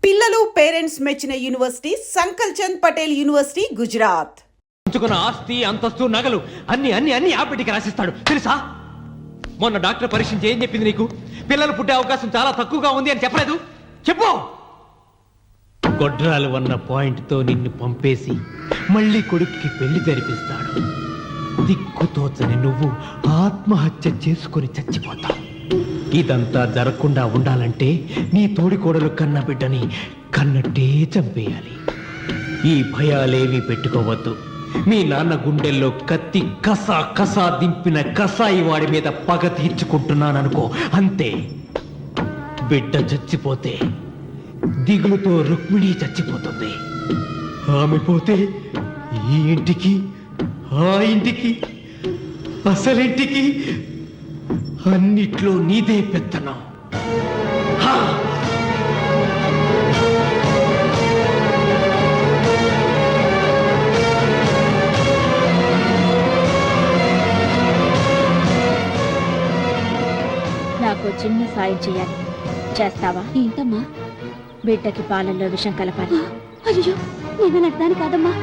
పిల్లలు పేరెంట్స్ మెచ్చిన university సంకల్ Chand Patel university Gujarat. ఉంచుకున్న ఆస్తి అంతస్తు నగలు అన్ని అన్ని అన్ని ఆ బిడ్డకి రాసిస్తాడు తెలుసా. మొన్న డాక్టర్ పరీక్షించి ఏం చెప్పింది నీకు? పిల్లలు పుట్టే అవకాశం చాలా తక్కువగా ఉంది అని చెప్పలేదు? చెప్పు. గొడ్రాలు అన్న పాయింట్తో నిన్ను పంపేసి మళ్ళీ కొడుక్కి పెళ్లి జరిపిస్తాడు. దిక్కుతోచని నువ్వు ఆత్మహత్య చేసుకుని చచ్చిపోతావు. ఇదంతా జరగకుండా ఉండాలంటే నీ తోడికోడలు కన్న బిడ్డని కన్నట్టే చంపేయాలి. ఈ భయాలేమీ పెట్టుకోవద్దు. మీ నాన్న గుండెల్లో కత్తి కసా కసా దింపిన కసాయి వాడి మీద పగ తీర్చుకుంటున్నాననుకో, అంతే. బిడ్డ చచ్చిపోతే దిగులుతో రుక్మిణి చచ్చిపోతుంది. ఆమె పోతే ఈ ఇంటికి ఆ ఇంటికి అసలింటికి అన్నిట్లో నీదే పెత్తనం. నాకు చిన్న సాయం చేయాలి, చేస్తావా? ఏంటమ్మా? బిడ్డకి పాలల్లో విషం కలపాలి. అయ్యో, నేను నడ్డాను కాదమ్మా.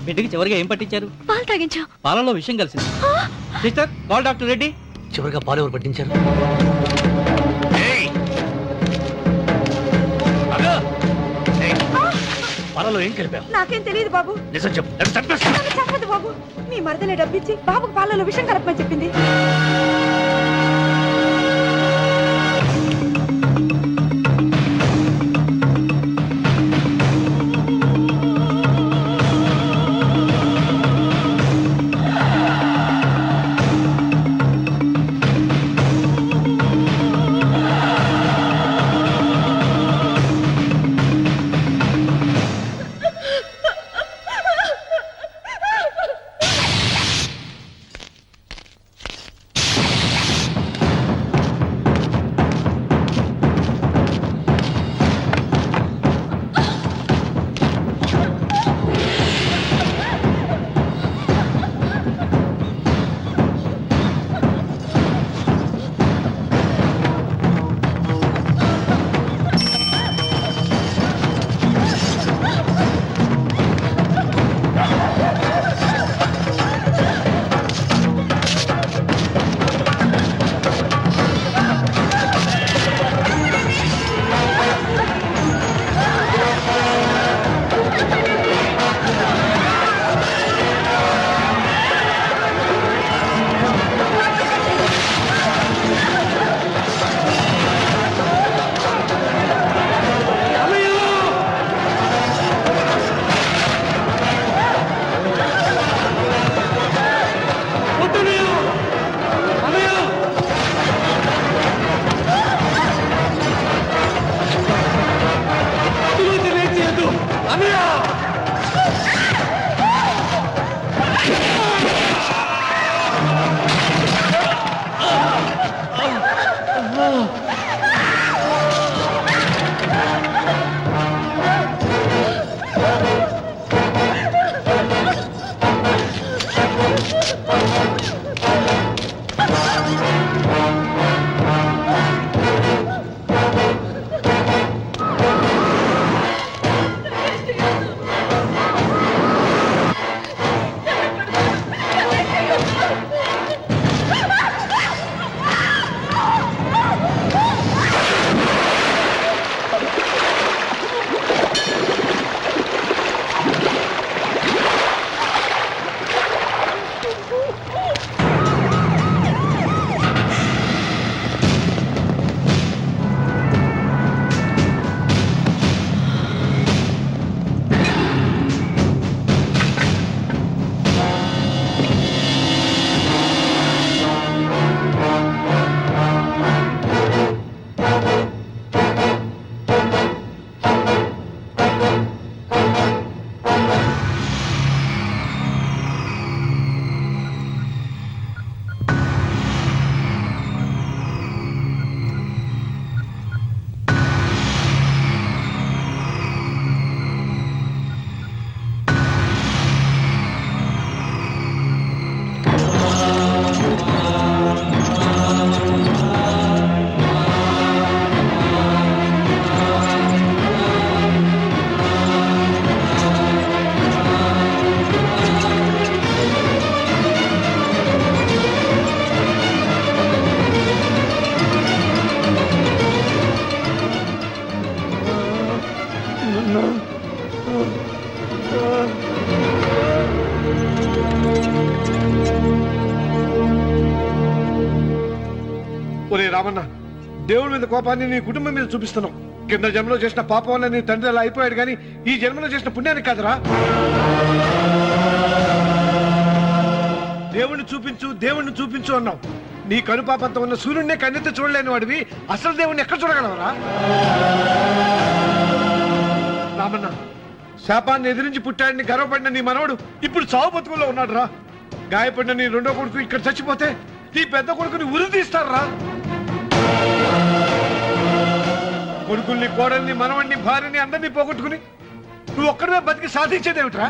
బిడ్డకి చివరిగా ఏం పట్టించారు? పాలు తాగించా. పాలలో విషయం కలిసింది. Sister, call doctor Reddy. చివరిగా పాలు ఎవరు పట్టించారు? పాలలో ఏం కలిపావు? నాకేం తెలియదు బాబు. నిజం చెప్పు. చెప్పదు బాబు. మీ మరదలే డబ్బిచ్చి బాబుకు పాలలో విషం కలపమని చెప్పింది. ఒరే రామన్న, దేవుడి మీద కోపాన్ని నీ కుటుంబం మీద చూపిస్తున్నావు. కింద జన్మలో చేసిన పాపం వల్ల నీ తండ్రి అలా అయిపోయాడు, కానీ ఈ జన్మలో చేసిన పుణ్యానికి కాదురా. దేవుణ్ణి చూపించు, దేవుణ్ణి చూపించు అన్నావు. నీ కనుపాపంతో ఉన్న సూర్యుడినే కన్నెత్తి చూడలేని వాడివి అసలు దేవుణ్ణి ఎక్కడ చూడగలవరా? రామన్న, శాపాన్ని ఎదిరించి పుట్టాడని గర్వపడిన నీ మనవడు ఇప్పుడు చావు బతుకుల్లో ఉన్నాడు రా. గాయపడిన నీ రెండో కొడుకు ఇక్కడ చచ్చిపోతే నీ పెద్ద కొడుకుని ఉరి తీస్తారా? కొడుకుల్ని, కోడల్ని, మనవణ్ణి, భార్యని అందరినీ పోగొట్టుకుని నువ్వు ఒక్కడమే బతికి సాధించేదేమిట్రా?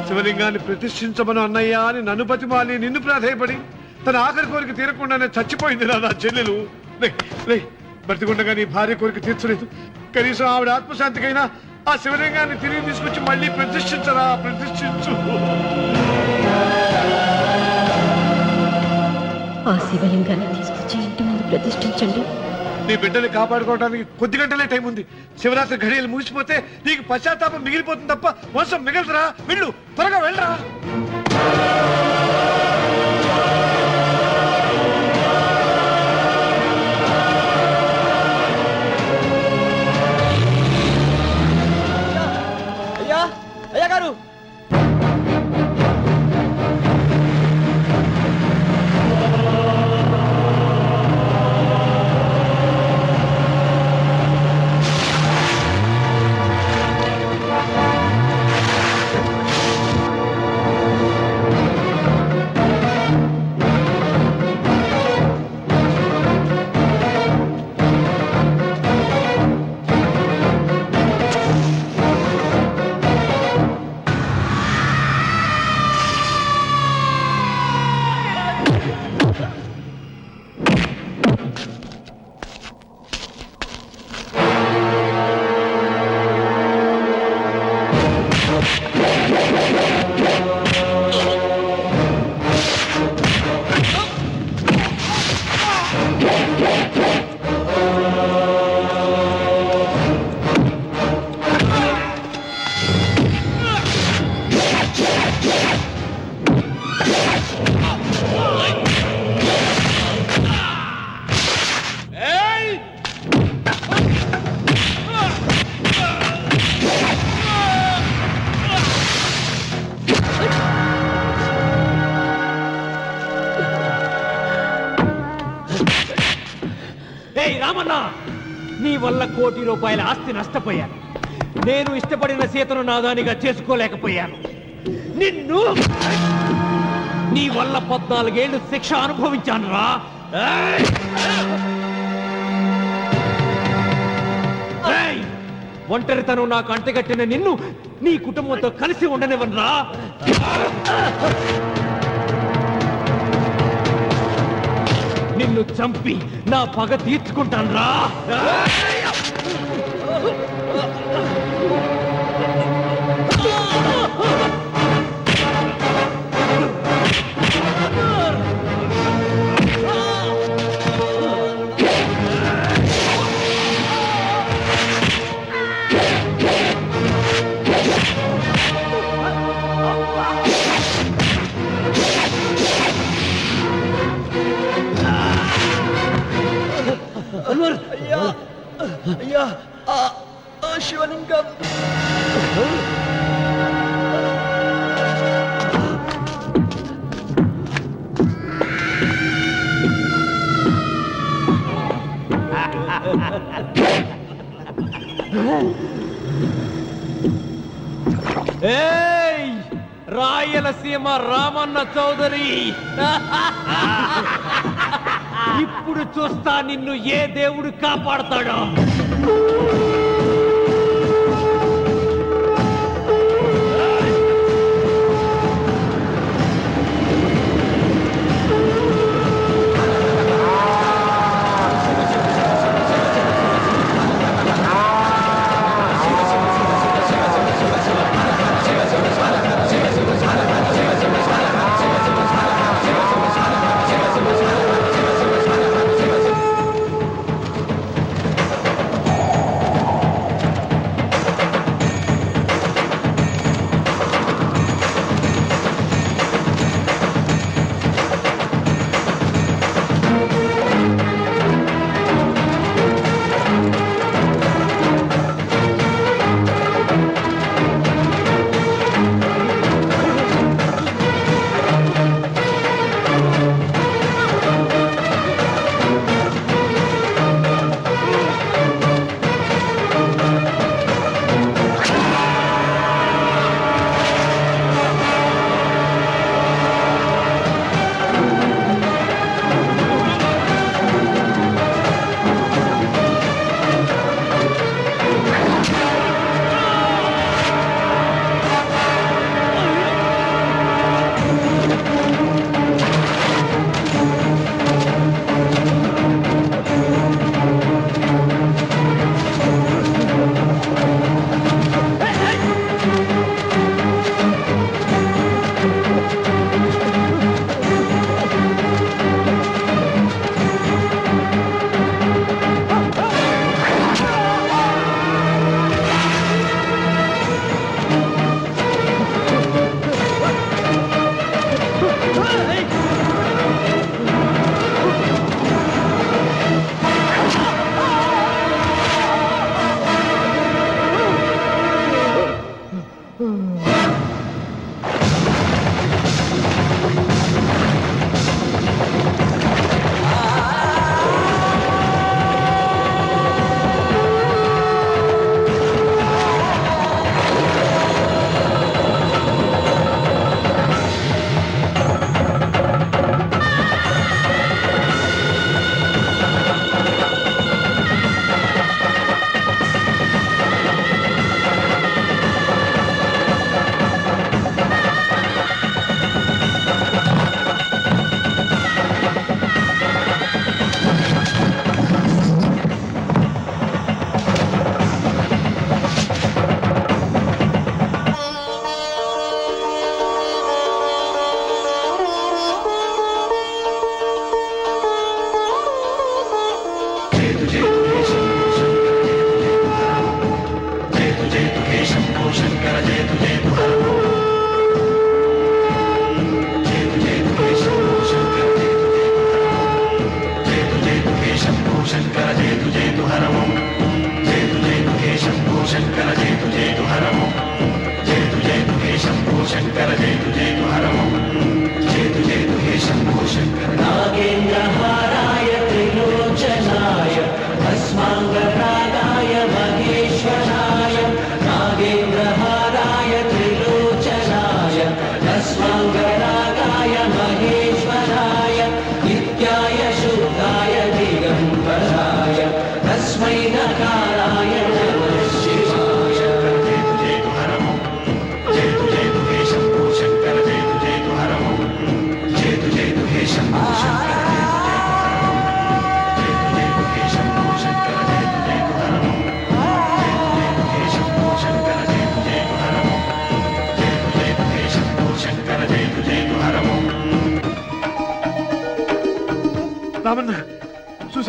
శివలింగాన్ని ప్రతిష్ఠించమను అన్నయ్యా అని నన్ను బతిమాలి నిన్ను ప్రాధేయపడి తన ఆఖరి కోరిక తీరకుండానే చచ్చిపోయింది నా చెల్లెలు. బ్రతికుండగా నీ భార్య కోరిక తీర్చలేదు. కనీసం ఆవిడ ఆత్మశాంతికైనా ఆ శివలింగాన్ని తిరిగి తీసుకొచ్చి మళ్ళీ ప్రతిష్ఠించరా, ప్రతిష్ఠించు. ఆ శివలింగాన్ని తీసుకొచ్చి ఇంటి ముందు ప్రతిష్ఠించండి. నీ బిడ్డని కాపాడుకోవడానికి కొద్ది గంటలే టైం ఉంది. శివరాత్రి ఘడియలు ముగిసిపోతే నీకు పశ్చాత్తాపం మిగిలిపోతుంది తప్ప వంశం మిగలదురా. వెళ్ళు, త్వరగా వెళ్ళరా. అయ్యా, అయ్యా గారు, రామన్న, నీ వల్ల ₹1 కోటి ఆస్తి నష్టపోయాను. నేను ఇష్టపడిన సీతను నాదానిగా చేసుకోలేకపోయాను. నిన్ను నీ వల్ల 14 ఏళ్ళు శిక్ష అనుభవించాను రా. ఒంటరితనం నాకు అంటగట్టిన నిన్ను నీ కుటుంబంతో కలిసి ఉండనివ్వనురా. నిన్ను చంపి నా పగ తీర్చుకుంటాను రా. అయ్యా, అయ్యా, ఆ శివలింగం. ఏయ్, రాయలసీమ రామన్న చౌదరి, ఇప్పుడు చూస్తా నిన్ను ఏ దేవుడు కాపాడతాడో.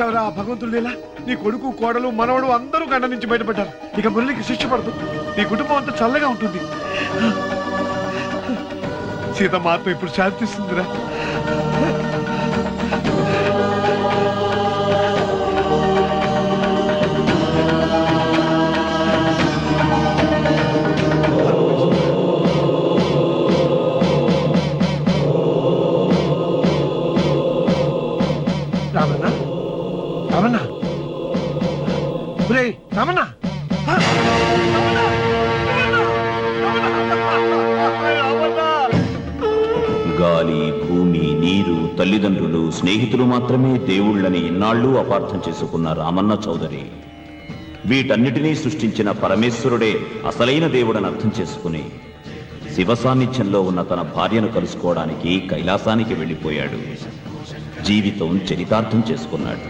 చూసావరా ఆ భగవంతుడు లేలా నీ కొడుకు కోడలు మనవడు అందరూ గండ నుంచి బయటపడ్డారు. ఇక మురళికి శిక్ష పడదు. నీ కుటుంబం అంతా చల్లగా ఉంటుంది. సీతమ్మ ఆత్మ ఇప్పుడు శాంతిస్తుందిరా. రామన్న రామన్న రే రామన్న గాలి, భూమి, నీరు, తల్లిదండ్రులు, స్నేహితులు మాత్రమే దేవుళ్ళని ఇన్నాళ్ళు అపార్థం చేసుకున్న రామన్న చౌదరి వీటన్నిటినీ సృష్టించిన పరమేశ్వరుడే అసలైన దేవుడని అర్థం చేసుకుని శివ సాన్నిధ్యంలో ఉన్న తన భార్యను కలుసుకోవడానికి కైలాసానికి వెళ్ళిపోయాడు. జీవితం చరితార్థం చేసుకున్నాడు.